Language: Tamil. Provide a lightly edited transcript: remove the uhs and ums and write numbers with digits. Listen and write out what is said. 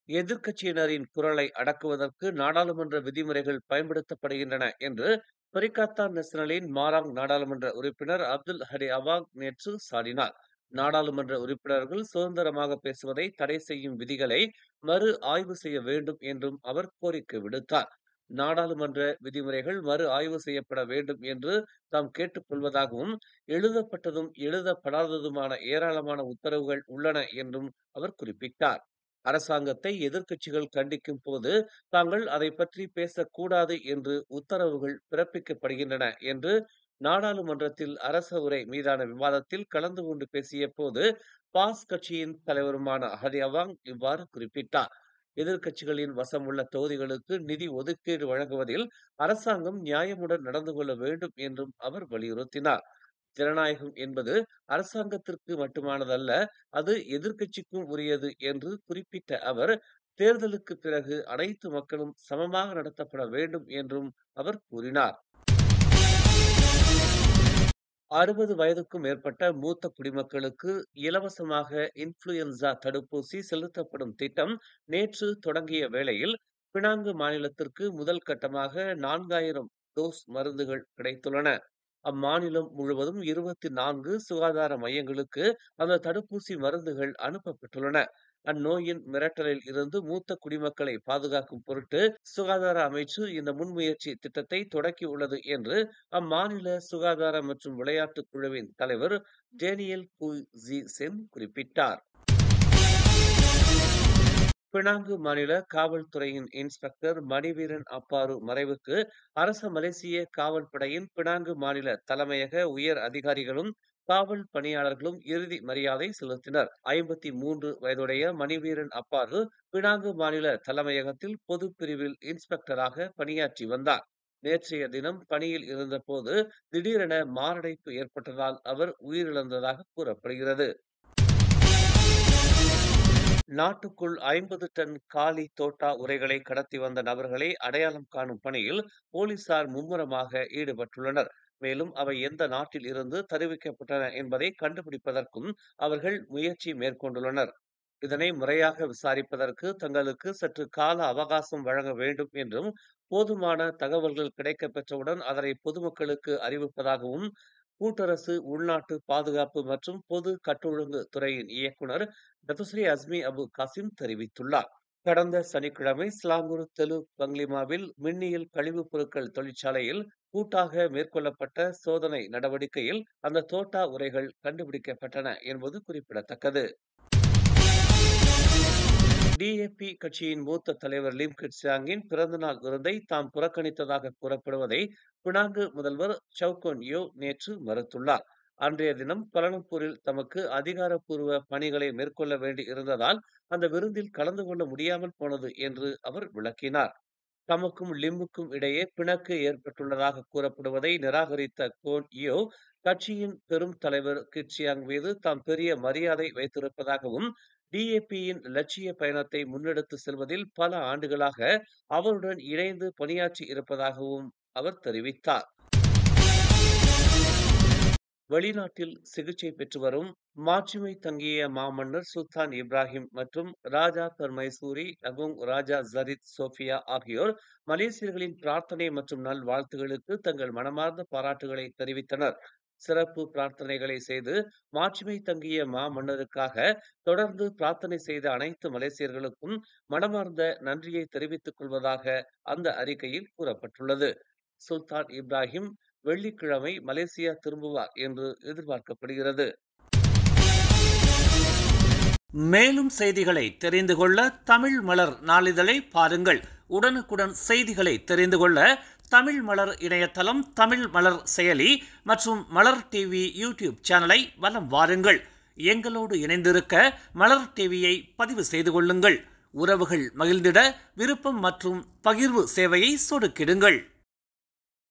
எதிர்க்கட்சியினரின் குரலை அடக்குவதற்கு நாடாளுமன்ற விதிமுறைகள் பயன்படுத்தப்படுகின்றன என்று பரிகாத்தான் நேஷனலின் மாராங் நாடாளுமன்ற உறுப்பினர் அப்துல் ஹடி அவாங் நேற்று சாடினார். நாடாளுமன்ற உறுப்பினர்கள் சுதந்திரமாக பேசுவதை தடை செய்யும் விதிகளை மறு ஆய்வு செய்ய வேண்டும் என்றும் அவர் கோரிக்கை விடுத்தார். நாடாளுமன்ற விதிமுறைகள் மறு ஆய்வு செய்யப்பட வேண்டும் என்று தாம் கேட்டுக் கொள்வதாகவும், எழுதப்பட்டதும் எழுதப்படாததுமான ஏராளமான உத்தரவுகள் உள்ளன என்றும் அவர் குறிப்பிட்டார். அரசாங்கத்தை எதிர்க்கட்சிகள் கண்டிக்கும் போது தாங்கள் அதை பற்றி பேசக்கூடாது என்று உத்தரவுகள் பிறப்பிக்கப்படுகின்றன என்று நாடாளுமன்றத்தில் அரச உரை மீதான விவாதத்தில் கலந்து கொண்டு பேசிய போது பாஸ் கட்சியின் தலைவருமான ஹரி அவாங் இவ்வாறு குறிப்பிட்டார். எதிர்க்கட்சிகளின் வசம் உள்ள தொகுதிகளுக்கு நிதி ஒதுக்கீடு வழங்குவதில் அரசாங்கம் நியாயமுடன் நடந்து கொள்ள வேண்டும் என்றும் அவர் வலியுறுத்தினார். ஜனநாயகம் என்பது அரசாங்கத்திற்கு மட்டுமானதல்ல, அது எதிர்க்கட்சிக்கும் உரியது என்று குறிப்பிட்ட அவர், தேர்தலுக்கு பிறகு அனைத்து மக்களும் சமமாக நடத்தப்பட வேண்டும் என்றும் அவர் கூறினார். 60 வயதுக்கும் மேற்பட்ட மூத்த குடிமக்களுக்கு இலவசமாக இன்ஃபுளுயன்சா தடுப்பூசி செலுத்தப்படும் திட்டம் நேற்று தொடங்கிய வேளையில் பினாங்கு மாநிலத்திற்கு முதல் கட்டமாக 4000 டோஸ் மருந்துகள் கிடைத்துள்ளன. அம்மாநிலம் முழுவதும் 24 சுகாதார மையங்களுக்கு அந்த தடுப்பூசி மருந்துகள் அனுப்பப்பட்டுள்ளன. அந்நோயின் மிரட்டலில் இருந்து மூத்த குடிமக்களை பாதுகாக்கும் பொருட்டு சுகாதார அமைச்சு இந்த முன்முயற்சி திட்டத்தை தொடக்கியுள்ளது என்று அம்மாநில சுகாதார மற்றும் விளையாட்டுக் குழுவின் தலைவர் டேனியல் புய் ஜி சென் குறிப்பிட்டார். பினாங்கு மாநில காவல்துறையின் இன்ஸ்பெக்டர் மணிவீரன் அப்பாரு மறைவுக்கு அரச மலேசிய காவல் படையின் பினாங்கு மாநில தலைமையக உயர் அதிகாரிகளும் காவல் பணியாளர்களும் இறுதி மரியாதை செலுத்தினர். 53 வயதுடைய மணிவீரன் அப்பாரு பினாங்கு மாநில தலைமையகத்தில் பொது பிரிவில் இன்ஸ்பெக்டராக பணியாற்றி வந்தார். நேற்றைய தினம் பணியில் இருந்தபோது திடீரென மாரடைப்பு ஏற்பட்டதால் அவர் உயிரிழந்ததாக கூறப்படுகிறது. நாட்டுக்குள் 50 டன் காலி தோட்டா உரைகளை கடத்தி வந்த நபர்களை அடையாளம் காணும் பணியில் போலீசார் மும்முரமாக ஈடுபட்டுள்ளனர். மேலும் அவை எந்த நாட்டில் இருந்து தருவிக்கப்பட்டன என்பதை கண்டுபிடிப்பதற்கும் அவர்கள் முயற்சி மேற்கொண்டுள்ளனர். இதனை முறையாக விசாரிப்பதற்கு தங்களுக்கு சற்று கால அவகாசம் வழங்க வேண்டும் என்றும், போதுமான தகவல்கள் கிடைக்கப் பெற்றவுடன் அதனை பொதுமக்களுக்கு அறிவிப்பதாகவும் கூட்டரசு உள்நாட்டு பாதுகாப்பு மற்றும் பொது கட்டொழுங்கு துறையின் இயக்குனர் டத்துஸ்ரீ அஸ்மி அபு காசிம் தெரிவித்துள்ளார். கடந்த சனிக்கிழமை ஸ்லாங்கூர் தெலு பங்லிமாவில் மின்னியல் கழிவுப் பொருட்கள் தொழிற்சாலையில் கூட்டாக மேற்கொள்ளப்பட்ட சோதனை நடவடிக்கையில் அந்த தோட்டா உரைகள் கண்டுபிடிக்கப்பட்டன என்பது குறிப்பிடத்தக்கது. டிஏபி கட்சியின் மூத்த தலைவர் லிம் கிட்சாங்கின் பிறந்தநாள் விருந்தை தாம் புறக்கணித்ததாக கூறப்படுவதை பினாங்கு முதல்வர் சவுகோன் யோ நேற்று மறுத்துள்ளார். அன்றைய தினம் பலனம்பூரில் தமக்கு அதிகாரப்பூர்வ பணிகளை மேற்கொள்ள வேண்டி இருந்ததால் அந்த விருந்தில் கலந்து கொள்ள முடியாமல் போனது என்று அவர் விளக்கினார். தமக்கும் லிம்முக்கும் இடையே பிணக்கு ஏற்பட்டுள்ளதாக கூறப்படுவதை நிராகரித்த கோன் யோ, கட்சியின் பெரும் தலைவர் கிட்சியாங் மீது தாம் பெரிய மரியாதை வைத்திருப்பதாகவும், டிஏபியின் லட்சிய பயணத்தை முன்னெடுத்து செல்வதில் பல ஆண்டுகளாக அவருடன் இணைந்து பணியாற்றி இருப்பதாகவும் அவர் தெரிவித்தார். வெளிநாட்டில் சிகிச்சை பெற்று வரும் மாட்சிமை தங்கிய மாமன்னர் சுல்தான் இப்ராஹிம் மற்றும் ராஜா பெர்மைசூரி அகுங் ராஜா ஜரித் சோஃபியா ஆகியோர் மலேசியர்களின் பிரார்த்தனை மற்றும் நல்வாழ்த்துகளுக்கு தங்கள் மனமார்ந்த பாராட்டுகளை தெரிவித்தனர். சிறப்பு பிரார்த்தனைகளை செய்து மாட்சிமை தங்கிய மாமன்னருக்காக தொடர்ந்து பிரார்த்தனை செய்த அனைத்து மலேசியர்களுக்கும் மனமார்ந்த நன்றியை தெரிவித்துக் கொள்வதாக அந்த அறிக்கையில் கூறப்பட்டுள்ளது. சுல்தான் இப்ராஹிம் வெள்ளிக்கிழமை மலேசியா திரும்புவார் என்று எதிர்பார்க்கப்படுகிறது. மேலும் செய்திகளை தெரிந்து கொள்ள தமிழ் மலர் நாளிதழை பாருங்கள். உடனுக்குடன் செய்திகளை தெரிந்து கொள்ள தமிழ் மலர் இணையதளம், தமிழ் மலர் செயலி மற்றும் மலர் டிவி யூடியூப் சேனலை வலம் வாருங்கள். எங்களோடு இணைந்திருக்க மலர் டிவியை பதிவு செய்து கொள்ளுங்கள். உறவுகள் மகிழ்ந்திட விருப்பம் மற்றும் பகிர்வு சேவையை சொடுக்கிடுங்கள்.